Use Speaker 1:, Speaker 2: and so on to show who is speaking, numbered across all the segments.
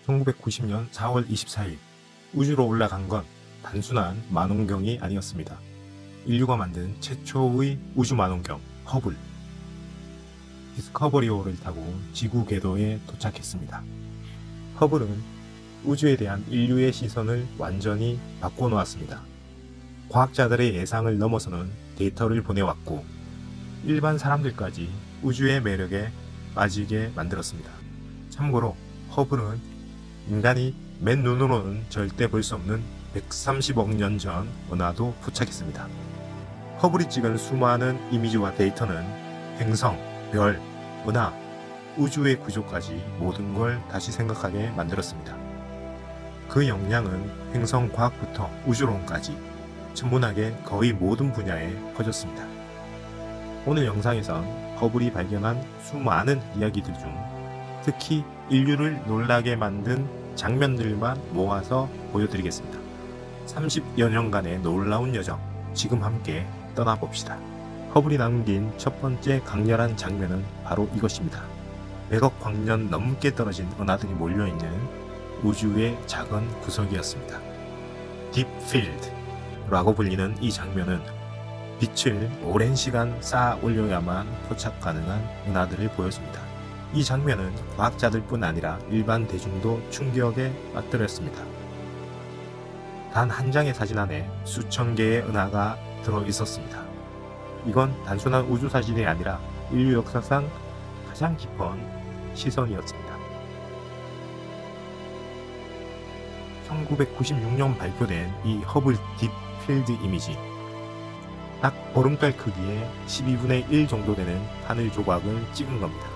Speaker 1: 1990년 4월 24일 우주로 올라간 건 단순한 만원경이 아니었습니다. 인류가 만든 최초의 우주 만원경 허블 디스커버리호를 타고 지구 궤도에 도착했습니다. 허블은 우주에 대한 인류의 시선을 완전히 바꿔놓았습니다. 과학자들의 예상을 넘어서는 데이터를 보내왔고 일반 사람들까지 우주의 매력에 빠지게 만들었습니다. 참고로 허블은 인간이 맨눈으로는 절대 볼 수 없는 130억 년 전 은하도 포착했습니다. 허블이 찍은 수많은 이미지와 데이터는 행성, 별, 은하, 우주의 구조까지 모든 걸 다시 생각하게 만들었습니다. 그 역량은 행성 과학부터 우주론까지 천문학의 거의 모든 분야에 퍼졌습니다. 오늘 영상에선 허블이 발견한 수많은 이야기들 중 특히 인류를 놀라게 만든 장면들만 모아서 보여드리겠습니다. 30여 년간의 놀라운 여정, 지금 함께 떠나봅시다. 허블이 남긴 첫 번째 강렬한 장면은 바로 이것입니다. 100억 광년 넘게 떨어진 은하들이 몰려있는 우주의 작은 구석이었습니다. 딥필드라고 불리는 이 장면은 빛을 오랜 시간 쌓아 올려야만 포착 가능한 은하들을 보여줍니다. 이 장면은 과학자들뿐 아니라 일반 대중도 충격에 빠뜨렸습니다. 단 한 장의 사진 안에 수천 개의 은하가 들어있었습니다. 이건 단순한 우주 사진이 아니라 인류 역사상 가장 깊은 시선이었습니다. 1996년 발표된 이 허블 딥필드 이미지, 딱 보름달 크기의 12분의 1 정도 되는 하늘 조각을 찍은 겁니다.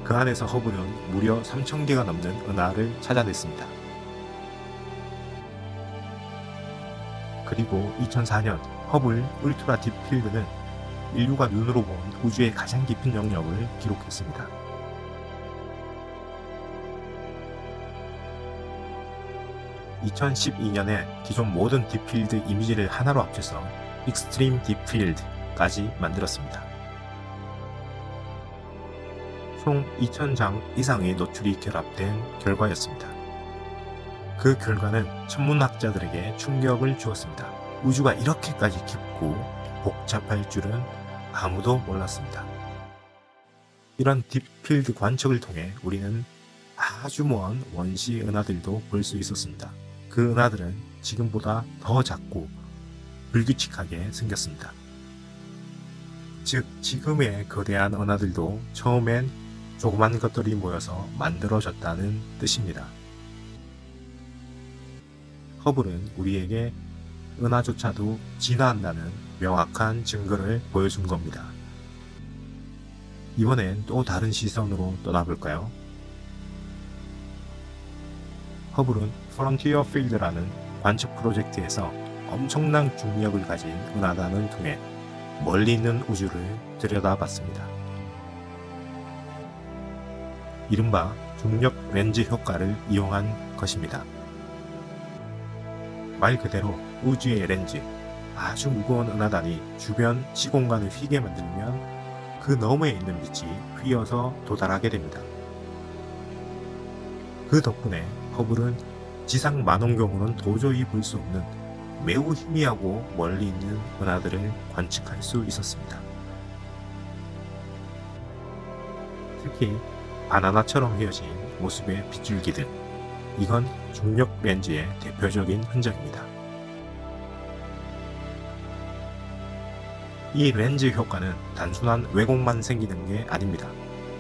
Speaker 1: 그 안에서 허블은 무려 3,000개가 넘는 은하를 찾아냈습니다. 그리고 2004년 허블 울트라 딥필드는 인류가 눈으로 본 우주의 가장 깊은 영역을 기록했습니다. (2012년에) 기존 모든 딥필드 이미지를 하나로 합쳐서 익스트림 딥필드까지 만들었습니다. 총 2,000장 이상의 노출이 결합된 결과였습니다. 그 결과는 천문학자들에게 충격을 주었습니다. 우주가 이렇게까지 깊고 복잡할 줄은 아무도 몰랐습니다. 이런 딥필드 관측을 통해 우리는 아주 먼 원시 은하들도 볼 수 있었습니다. 그 은하들은 지금보다 더 작고 불규칙하게 생겼습니다. 즉, 지금의 거대한 은하들도 처음엔 조그만 것들이 모여서 만들어졌다는 뜻입니다. 허블은 우리에게 은하조차도 진화한다는 명확한 증거를 보여준 겁니다. 이번엔 또 다른 시선으로 떠나볼까요? 허블은 프론티어 필드라는 관측 프로젝트에서 엄청난 중력을 가진 은하단을 통해 멀리 있는 우주를 들여다봤습니다. 이른바 중력 렌즈 효과를 이용한 것입니다. 말 그대로 우주의 렌즈, 아주 무거운 은하단이 주변 시공간을 휘게 만들면 그 너머에 있는 빛이 휘어서 도달하게 됩니다. 그 덕분에 허블은 지상 만원경으로는 도저히 볼 수 없는 매우 희미하고 멀리 있는 은하들을 관측할 수 있었습니다. 특히 바나나처럼 휘어진 모습의 빗줄기들, 이건 중력 렌즈의 대표적인 흔적입니다. 이 렌즈 효과는 단순한 왜곡만 생기는 게 아닙니다.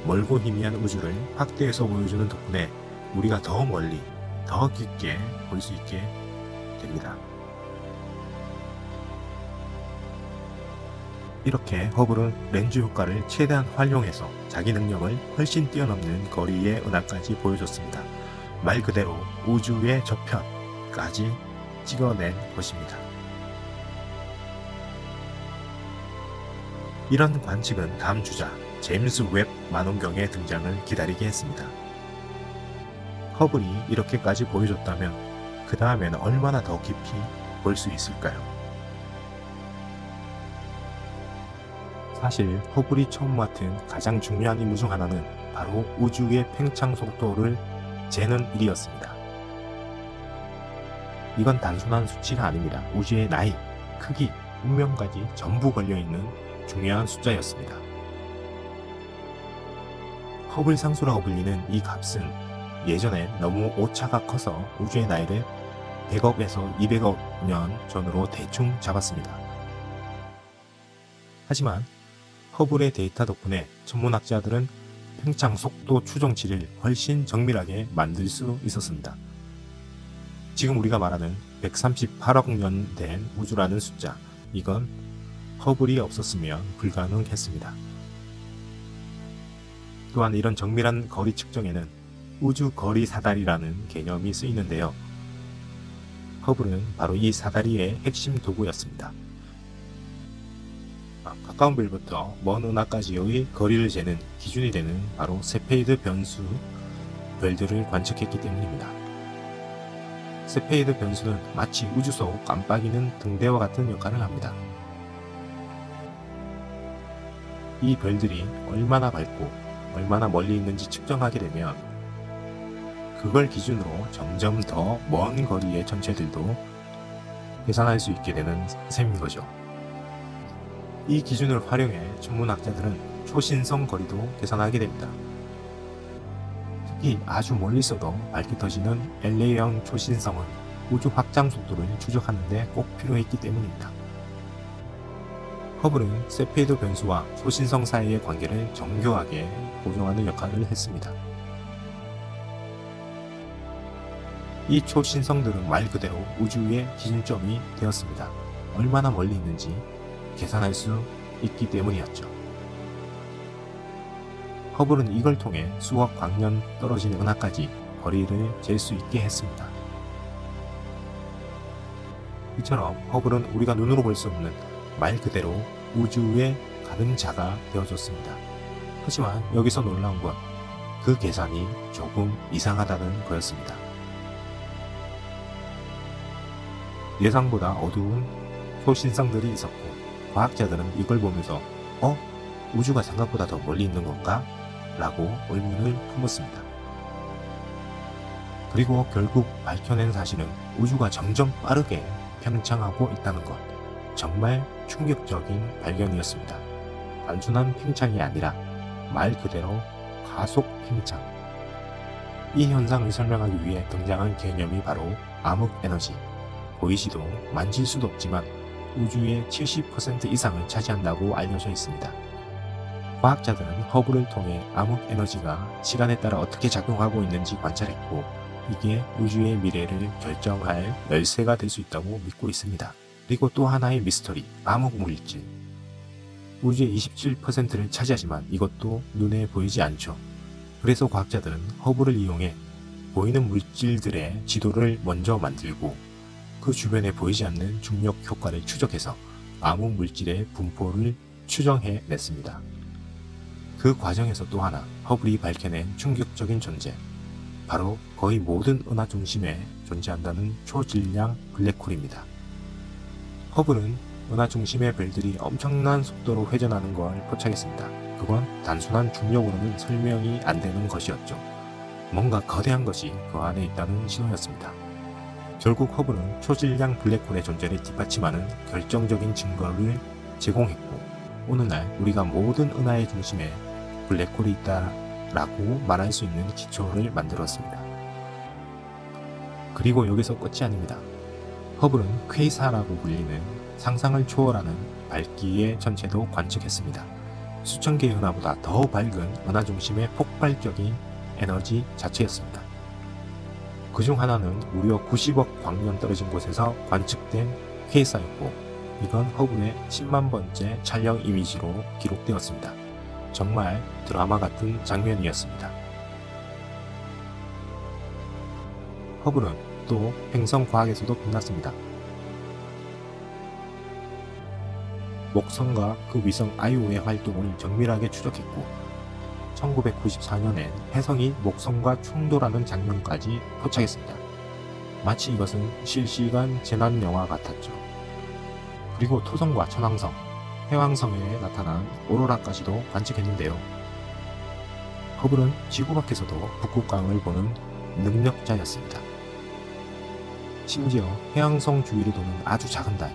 Speaker 1: 멀고 희미한 우주를 확대해서 보여주는 덕분에 우리가 더 멀리, 더 깊게 볼 수 있게 됩니다. 이렇게 허블은 렌즈 효과를 최대한 활용해서 자기 능력을 훨씬 뛰어넘는 거리의 은하까지 보여줬습니다. 말 그대로 우주의 저편까지 찍어낸 것입니다. 이런 관측은 다음 주자 제임스 웹 만원경의 등장을 기다리게 했습니다. 허블이 이렇게까지 보여줬다면 그 다음에는 얼마나 더 깊이 볼 수 있을까요? 사실 허블이 처음 맡은 가장 중요한 임무 중 하나는 바로 우주의 팽창 속도를 재는 1이었습니다. 이건 단순한 수치가 아닙니다. 우주의 나이, 크기, 운명까지 전부 걸려있는 중요한 숫자였습니다. 허블 상수라고 불리는 이 값은 예전에 너무 오차가 커서 우주의 나이를 100억에서 200억 년 전으로 대충 잡았습니다. 하지만 허블의 데이터 덕분에 천문학자들은 팽창 속도 추정치를 훨씬 정밀하게 만들 수 있었습니다. 지금 우리가 말하는 138억 년 된 우주라는 숫자, 이건 허블이 없었으면 불가능했습니다. 또한 이런 정밀한 거리 측정에는 우주 거리 사다리라는 개념이 쓰이는데요. 허블은 바로 이 사다리의 핵심 도구였습니다. 가까운 별부터 먼 은하까지의 거리를 재는 기준이 되는 바로 세페이드 변수 별들을 관측했기 때문입니다. 세페이드 변수는 마치 우주 속 깜빡이는 등대와 같은 역할을 합니다. 이 별들이 얼마나 밝고 얼마나 멀리 있는지 측정하게 되면 그걸 기준으로 점점 더 먼 거리의 천체들도 계산할 수 있게 되는 셈인 거죠. 이 기준을 활용해 천문학자들은 초신성 거리도 계산하게 됩니다. 특히 아주 멀리 있어도 밝게 터지는 LA형 초신성은 우주 확장 속도를 추적하는 데 꼭 필요했기 때문입니다. 허블은 세페이드 변수와 초신성 사이의 관계를 정교하게 고정하는 역할을 했습니다. 이 초신성들은 말 그대로 우주의 기준점이 되었습니다. 얼마나 멀리 있는지 계산할 수 있기 때문이었죠. 허블은 이걸 통해 수억 광년 떨어진 은하까지 거리를 잴 수 있게 했습니다. 이처럼 허블은 우리가 눈으로 볼 수 없는 말 그대로 우주의 가름자가 되어줬습니다. 하지만 여기서 놀라운 건 그 계산이 조금 이상하다는 거였습니다. 예상보다 어두운 초신성들이 있었고 과학자들은 이걸 보면서 우주가 생각보다 더 멀리 있는 건가? 라고 의문을 품었습니다. 그리고 결국 밝혀낸 사실은 우주가 점점 빠르게 팽창하고 있다는 것. 정말 충격적인 발견이었습니다. 단순한 팽창이 아니라 말 그대로 가속 팽창. 이 현상을 설명하기 위해 등장한 개념이 바로 암흑에너지. 보이지도 만질 수도 없지만 우주의 70% 이상을 차지한다고 알려져 있습니다. 과학자들은 허블을 통해 암흑에너지가 시간에 따라 어떻게 작용하고 있는지 관찰했고 이게 우주의 미래를 결정할 열쇠가 될 수 있다고 믿고 있습니다. 그리고 또 하나의 미스터리, 암흑물질. 우주의 27%를 차지하지만 이것도 눈에 보이지 않죠. 그래서 과학자들은 허블을 이용해 보이는 물질들의 지도를 먼저 만들고 그 주변에 보이지 않는 중력 효과를 추적해서 암흑물질의 분포를 추정해냈습니다. 그 과정에서 또 하나 허블이 밝혀낸 충격적인 존재, 바로 거의 모든 은하 중심에 존재한다는 초질량 블랙홀입니다. 허블은 은하 중심의 별들이 엄청난 속도로 회전하는 걸 포착했습니다. 그건 단순한 중력으로는 설명이 안 되는 것이었죠. 뭔가 거대한 것이 그 안에 있다는 신호였습니다. 결국 허블은 초질량 블랙홀의 존재를 뒷받침하는 결정적인 증거를 제공했고 오늘날 우리가 모든 은하의 중심에 블랙홀이 있다라고 말할 수 있는 기초를 만들었습니다. 그리고 여기서 끝이 아닙니다. 허블은 퀘이사라고 불리는 상상을 초월하는 밝기의 천체도 관측했습니다. 수천 개의 은하보다 더 밝은 은하 중심의 폭발적인 에너지 자체였습니다. 그중 하나는 무려 90억 광년 떨어진 곳에서 관측된 퀘이사였고 이건 허블의 10만 번째 촬영 이미지로 기록되었습니다. 정말 드라마 같은 장면이었습니다. 허블은 또 행성 과학에서도 빛났습니다. 목성과 그 위성 아이오의 활동을 정밀하게 추적했고 1994년엔 혜성이 목성과 충돌하는 장면까지 포착했습니다. 마치 이것은 실시간 재난 영화 같았죠. 그리고 토성과 천왕성, 해왕성에 나타난 오로라까지도 관측했는데요. 허블은 지구 밖에서도 북극광을 보는 능력자였습니다. 심지어 해왕성 주위를 도는 아주 작은 달,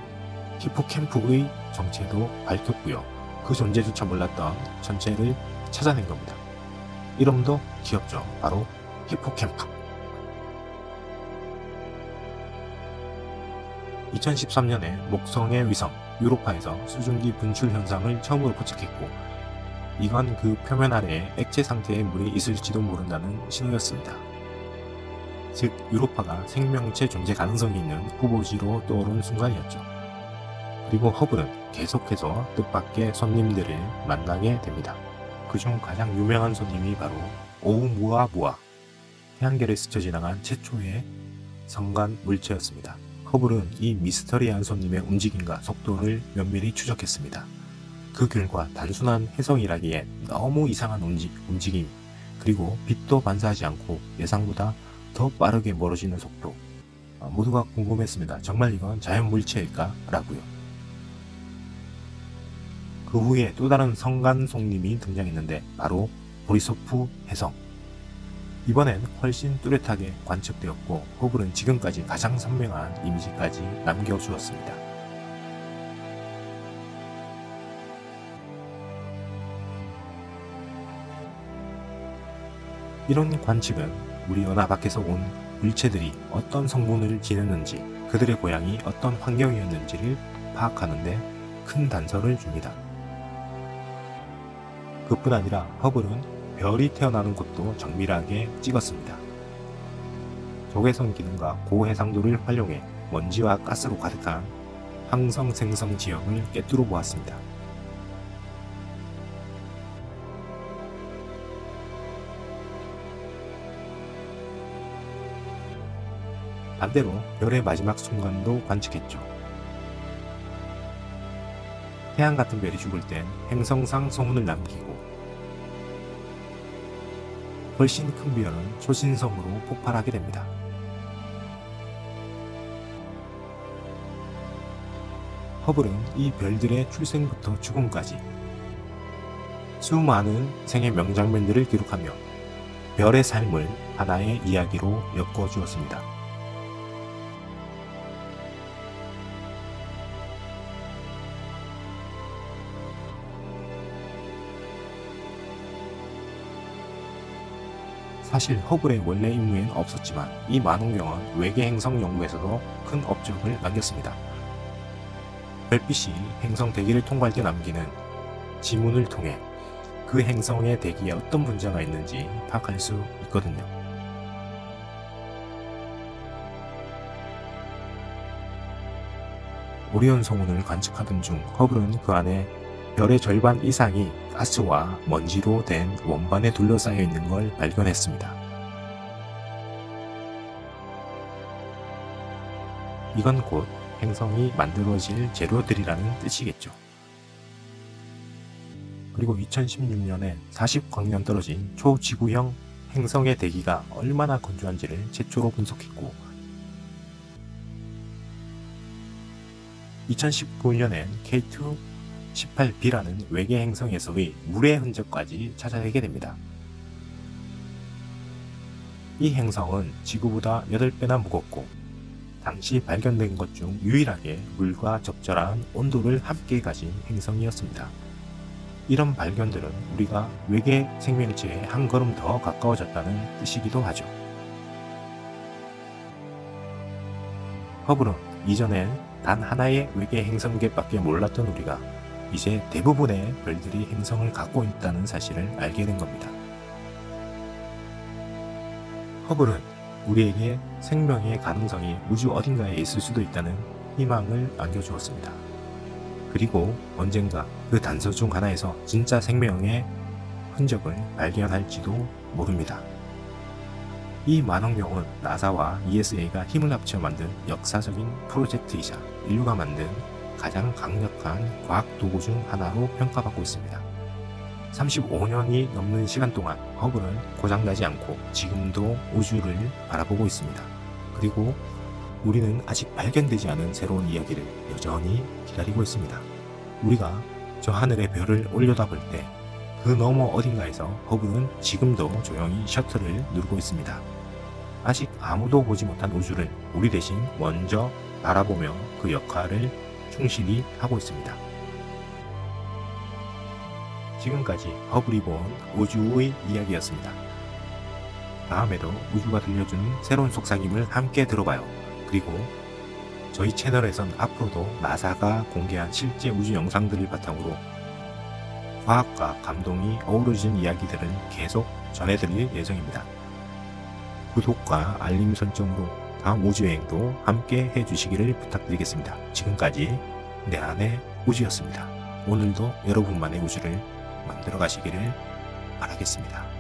Speaker 1: 히포캠프의 정체도 밝혔고요. 그 존재조차 몰랐던 천체를 찾아낸 겁니다. 이름도 귀엽죠. 바로 히포캠프. 2013년에 목성의 위성 유로파에서 수증기 분출 현상을 처음으로 포착했고, 이건 그 표면 아래에 액체 상태의 물이 있을지도 모른다는 신호였습니다. 즉 유로파가 생명체 존재 가능성이 있는 후보지로 떠오른 순간이었죠. 그리고 허블은 계속해서 뜻밖의 손님들을 만나게 됩니다. 그중 가장 유명한 손님이 바로 오umuamua, 태양계를 스쳐 지나간 최초의 성간 물체였습니다. 허블은 이 미스터리한 손님의 움직임과 속도를 면밀히 추적했습니다. 그 결과 단순한 해성이라기에 너무 이상한 움직임, 그리고 빛도 반사하지 않고 예상보다 더 빠르게 멀어지는 속도, 모두가 궁금했습니다. 정말 이건 자연 물체일까? 라고요. 그 후에 또 다른 성간 손님이 등장했는데 바로 보리소프 해성. 이번엔 훨씬 뚜렷하게 관측되었고 허블은 지금까지 가장 선명한 이미지까지 남겨주었습니다. 이런 관측은 우리 은하 밖에서 온 물체들이 어떤 성분을 지녔는지, 그들의 고향이 어떤 환경이었는지를 파악하는 데 큰 단서를 줍니다. 그뿐 아니라 허블은 별이 태어나는 곳도 정밀하게 찍었습니다. 적외선 기능과 고해상도를 활용해 먼지와 가스로 가득한 항성 생성 지역을 꿰뚫어 보았습니다. 반대로 별의 마지막 순간도 관측했죠. 태양 같은 별이 죽을 땐 행성상 소문을 남기고, 훨씬 큰 별은 초신성으로 폭발하게 됩니다. 허블은 이 별들의 출생부터 죽음까지 수많은 생애 명장면들을 기록하며 별의 삶을 하나의 이야기로 엮어주었습니다. 사실 허블의 원래 임무엔 없었지만 이 만원경은 외계 행성 연구에서도 큰 업적을 남겼습니다. 별빛이 행성 대기를 통과할 때 남기는 지문을 통해 그 행성의 대기에 어떤 문제가 있는지 파악할 수 있거든요. 오리온 성운을 관측하던 중 허블은 그 안에 별의 절반 이상이 가스와 먼지로 된 원반에 둘러싸여 있는 걸 발견했습니다. 이건 곧 행성이 만들어질 재료들이라는 뜻이겠죠. 그리고 2016년에 40광년 떨어진 초지구형 행성의 대기가 얼마나 건조한지를 최초로 분석했고, 2019년엔 K2 18b라는 외계 행성에서의 물의 흔적까지 찾아내게 됩니다. 이 행성은 지구보다 8배나 무겁고 당시 발견된 것 중 유일하게 물과 적절한 온도를 함께 가진 행성이었습니다. 이런 발견들은 우리가 외계 생명체에 한 걸음 더 가까워졌다는 뜻이기도 하죠. 허블은 이전엔 단 하나의 외계 행성계밖에 몰랐던 우리가 이제 대부분의 별들이 행성을 갖고 있다는 사실을 알게 된 겁니다. 허블은 우리에게 생명의 가능성이 우주 어딘가에 있을 수도 있다는 희망을 안겨주었습니다. 그리고 언젠가 그 단서 중 하나에서 진짜 생명의 흔적을 발견할지도 모릅니다. 이 만원경은 나사와 ESA가 힘을 합쳐 만든 역사적인 프로젝트이자 인류가 만든 가장 강력한 과학 도구 중 하나로 평가받고 있습니다. 35년이 넘는 시간 동안 허블은 고장나지 않고 지금도 우주를 바라보고 있습니다. 그리고 우리는 아직 발견되지 않은 새로운 이야기를 여전히 기다리고 있습니다. 우리가 저 하늘의 별을 올려다볼 때 그 너머 어딘가에서 허블은 지금도 조용히 셔터를 누르고 있습니다. 아직 아무도 보지 못한 우주를 우리 대신 먼저 바라보며 그 역할을 충실히 하고 있습니다. 지금까지 허블이 본 우주의 이야기였습니다. 다음에도 우주가 들려주는 새로운 속삭임을 함께 들어봐요. 그리고 저희 채널에선 앞으로도 나사가 공개한 실제 우주 영상들을 바탕으로 과학과 감동이 어우러진 이야기들을 계속 전해드릴 예정입니다. 구독과 알림 설정으로 다음 우주여행도 함께 해주시기를 부탁드리겠습니다. 지금까지 내 안의 우주였습니다. 오늘도 여러분만의 우주를 만들어 가시기를 바라겠습니다.